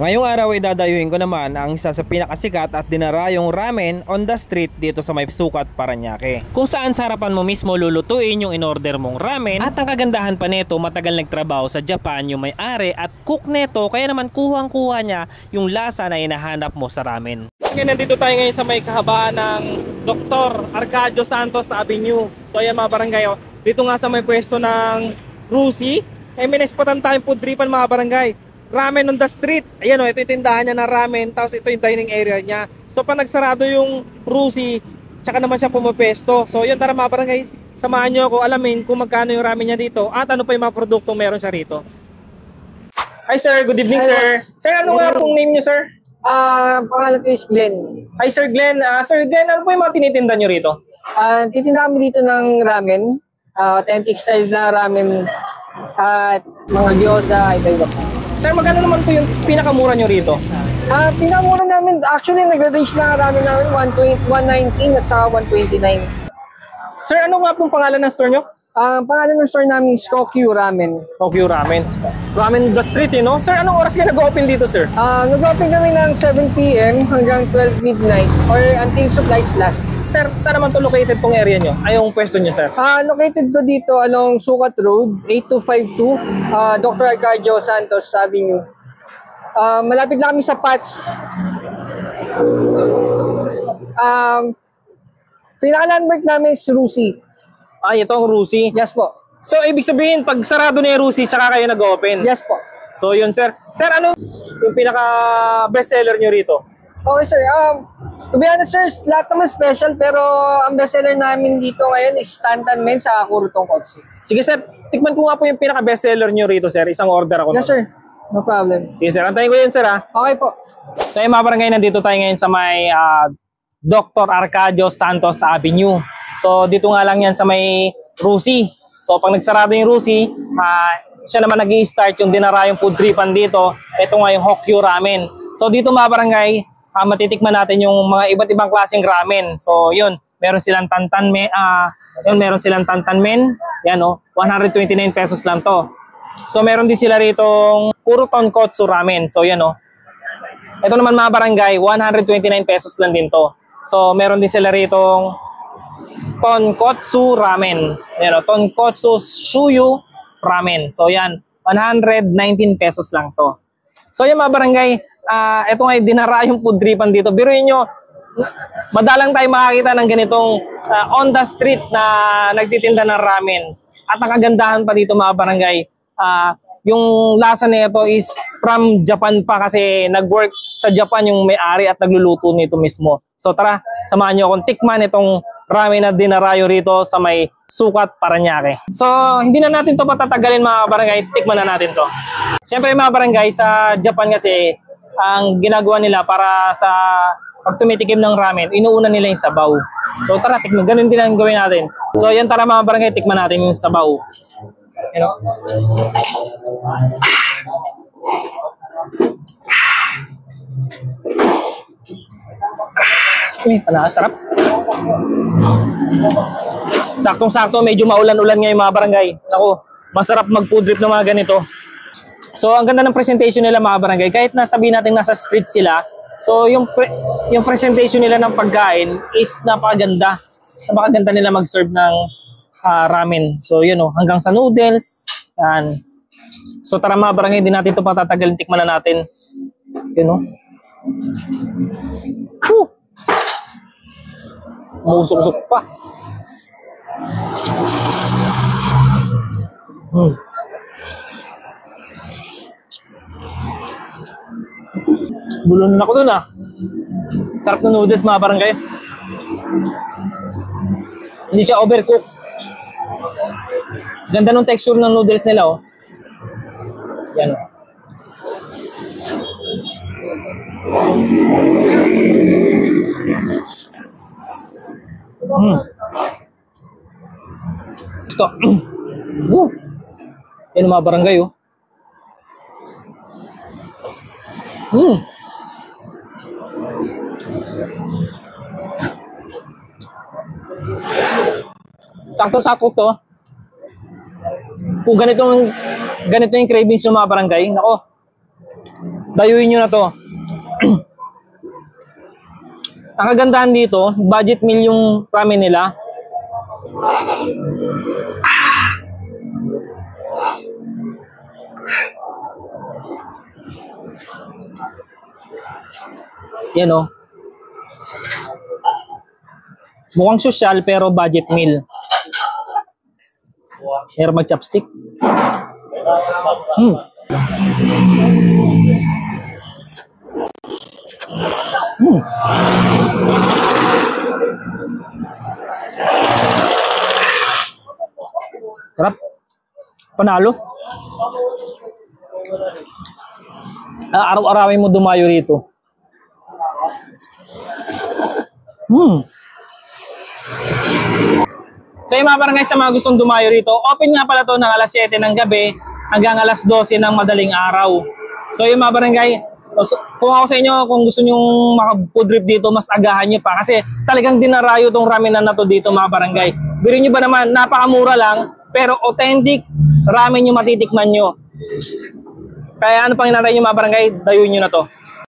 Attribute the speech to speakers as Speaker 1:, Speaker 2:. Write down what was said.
Speaker 1: Ngayong araw ay dadayuhin ko naman ang isa sa pinakasikat at dinarayong ramen on the street dito sa may Sukat, Parañaque. Kung saan sa harapan mo mismo lulutuin yung in-order mong ramen. At ang kagandahan pa nito, matagal nagtrabaho sa Japan yung may-ari at cook neto, kaya naman kuhang-kuha niya yung lasa na hinahanap mo sa ramen. Ngayon nandito tayo ngayon sa may kahabaan ng Dr. Arcadio Santos Avenue. So ayan mga barangay, dito nga sa may pwesto ng Rusi, may nespatan tayong pudripan mga barangay. Ramen on the street. Ayan o, ito yung tindahan niya ng ramen, tapos ito yung dining area niya. So pag nagsarado yung Rusi, tsaka naman siya pumapesto. So yun, tara mga barangay, samahan nyo ako alamin kung magkano yung ramen niya dito at ano pa yung mga produktong meron siya rito. Hi sir, good evening sir. Sir, ano nga pong name niyo sir?
Speaker 2: Pangalan ko is Glenn.
Speaker 1: Hi Sir Glenn. Sir Glenn, ano po yung mga tinitinda nyo rito?
Speaker 2: Titinda kami dito ng ramen. Authentic style na ramen at mga gyoza, iba-iba.
Speaker 1: Sir, magkano naman po yung pinakamura nyo rito?
Speaker 2: Pinakamura namin, actually nag-range na ramen namin 119 at saka 129.
Speaker 1: Sir, ano nga pong pangalan ng store nyo?
Speaker 2: Ang pangalan ng store namin is Kokyu Ramen.
Speaker 1: Kokyu Ramen. Ramen the street, you know? Sir, anong oras kayo nag-open dito, sir?
Speaker 2: Nag-open kami ng 7 PM hanggang 12 midnight or until supplies last.
Speaker 1: Sir, saan naman to located tong area nyo? Ay, yung pwesto nyo, sir?
Speaker 2: Located to dito along Sukat Road, 8252, Dr. Arcadio Santos Avenue. Malapit lang kami sa Pats. Pinaka-landmark namin is Rusi.
Speaker 1: Ay, ito ang Rusi.
Speaker 2: Yes po.
Speaker 1: So, ibig sabihin, pag sarado na yung Rusi, saka kayo nag-open?
Speaker 2: Yes po.
Speaker 1: So, yun, sir. Sir, ano yung pinaka-bestseller nyo rito?
Speaker 2: Okay, sir. To be honest, sir, lahat naman special, pero ang bestseller namin dito ngayon is Tantan Men sa Kurutong Kotsu.
Speaker 1: Sige, sir. Tikman ko nga po yung pinaka-bestseller nyo rito, sir. Isang order ako.
Speaker 2: Yes, sir. No problem.
Speaker 1: Sige, sir. Antayin ko yun, sir, ha?
Speaker 2: Okay po.
Speaker 1: So, yung mga barangay, nandito tayo ngayon sa may Dr. Arcadio Santos Avenue. So, dito nga lang yan sa may Rusi. So, pag nagsarado yung Rusi, siya naman nag-i-start yung dinarayong food tripan dito. Ito nga yung Kokyu Ramen. So, dito mga barangay, matitikman natin yung mga iba't ibang klaseng ramen. So, yun. Meron silang tantan men. Meron silang tantan men. Yan, 129 pesos lang to. So, meron din sila ritong puro tonkotsu ramen. So, yan, ito naman mga barangay, 129 pesos lang din to. So, meron din sila ritong tonkotsu ramen. Yan, tonkotsu shuyu ramen. So, yan, 119 pesos lang to. So, yan mga barangay, ito nga dinarayong food tripan dito. Biruin nyo, madalang tayo makakita ng ganitong on the street na nagtitinda ng ramen. At ang kagandahan pa dito mga barangay, yung lasa nito is from Japan pa kasi nag-work sa Japan yung may-ari at nagluluto nito mismo. So tara, samahan nyo akong tikman itong ramen na dinarayo rito sa may Sukat, Parañaque. So hindi na natin to patatagalin mga barangay, tikman na natin to. Siyempre mga barangay, sa Japan kasi ang ginagawa nila para sa pag tumitikim ng ramen, inuuna nila yung sabaw. So tara, tikman, ganun din ang gawin natin. So yan, tara mga barangay, tikman natin yung sabaw. You know? Sarap. Saktong-sakto, medyo maulan-ulan ngayon mga barangay. Ako, masarap mag-food trip ng mga ganito. So, ang ganda ng presentation nila mga barangay. Kahit nasabihin natin nasa street sila, so yung presentation nila ng pagkain is napakaganda. Napakaganda nila mag-serve ng ramen. So, yun hanggang sa noodles. Yan. So, tara mga barangay, hindi natin ito patatagalin. Tikman na natin. Yun Musok-usok pa. Bulon na ako dun Sarap na noodles mga barangay. Hindi siya overcook. Ganda ng texture ng noodles nila Yan Ito. Yan mga barangay Sakto-sakto to. Kung ganito yung cravings ng mga barangay, nako. dayuin nyo na to. Ang kagandahan dito, budget meal yung ramen nila. Yan o. Mukhang social pero budget meal. Here mag-chopstick. Sarap. Panalo. Araw-arawin mo dumayo rito. So yung mga barangay sa mga gustong dumayo rito, open nga pala to ng alas 7 ng gabi hanggang alas 12 ng madaling araw. So yung mga barangay, kung ako sa inyo, kung gusto nyo maka-food trip dito, mas agahan nyo pa. Kasi talagang dinarayo tong ramen na to dito mga barangay. Birin nyo ba naman, napakamura lang, pero authentic ramen yung matitikman nyo. Kaya ano pang inantay nyo mga barangay, dayuin nyo na to.